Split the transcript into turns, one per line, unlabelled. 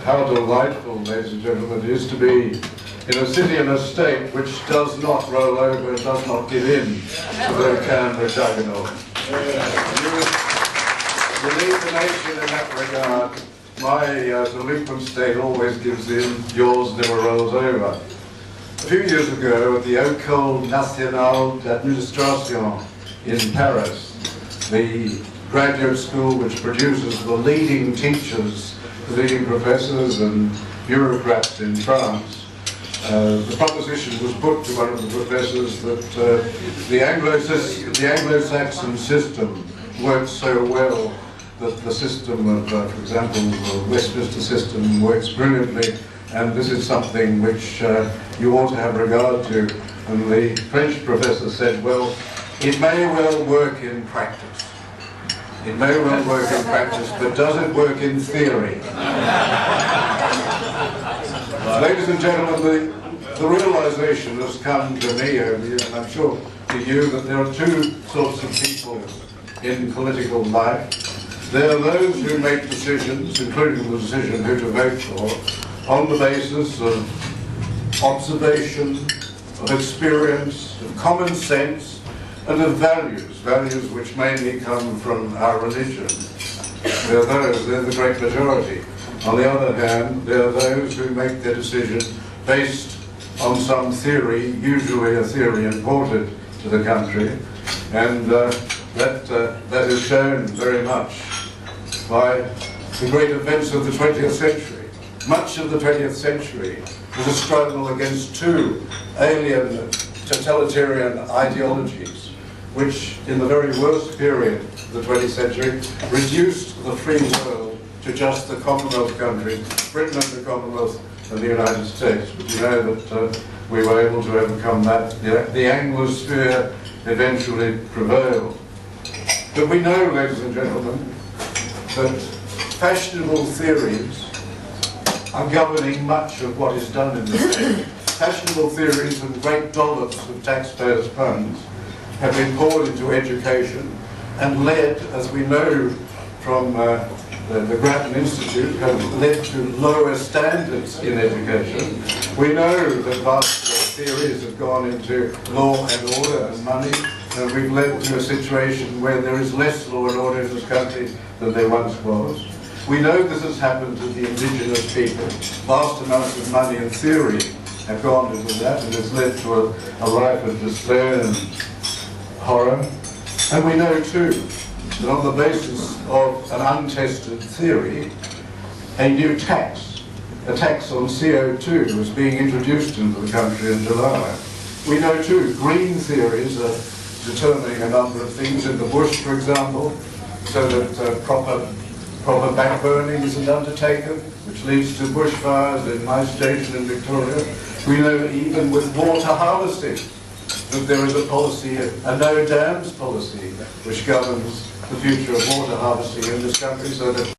how delightful, ladies and gentlemen, it is to be in a city and a state which does not roll over and does not give in to the CanDo juggernaut. You lead the nation in that regard. My delinquent state always gives in, yours never rolls over. A few years ago at the École Nationale d'Administration in Paris, the graduate school which produces the leading teachers, the leading professors and bureaucrats in France, the proposition was put to one of the professors that the Anglo-Saxon system works so well, that the system of, for example, the Westminster system works brilliantly, and this is something which you ought to have regard to. And the French professor said, well, it may well work in practice. It may well work in practice, but does it work in theory? Ladies and gentlemen, the realization has come to me over here, and I'm sure to you, that there are two sorts of people in political life. There are those who make decisions, including the decision who to vote for, on the basis of observation, of experience, of common sense, and of values which mainly come from our religion. There are those, they're the great majority. On the other hand, there are those who make their decision based on some theory, usually a theory imported to the country, and that is shown very much by the great events of the 20th century. Much of the 20th century was a struggle against two alien totalitarian ideologies, which in the very worst period of the 20th century reduced the free world to just the Commonwealth countries, Britain and the Commonwealth and the United States. But you know that we were able to overcome that. The Anglosphere eventually prevailed. But we know, ladies and gentlemen, that fashionable theories are governing much of what is done in this state. Fashionable theories and great dollops of taxpayers' funds have been poured into education and led, as we know from the Grattan Institute, have led to lower standards in education. We know that vast theories have gone into law and order and money, and we've led to a situation where there is less law and order in this country than there once was. We know this has happened to the indigenous people. Vast amounts of money and theory have gone into that, and has led to a life of despair and horror. And we know too that on the basis of an untested theory, a new tax, a tax on CO2, was being introduced into the country in July. We know too green theories are determining a number of things in the bush, for example, so that proper backburning isn't undertaken, which leads to bushfires in my station in Victoria. We know even with water harvesting that there is a policy, a no dams policy, which governs the future of water harvesting in this country, so that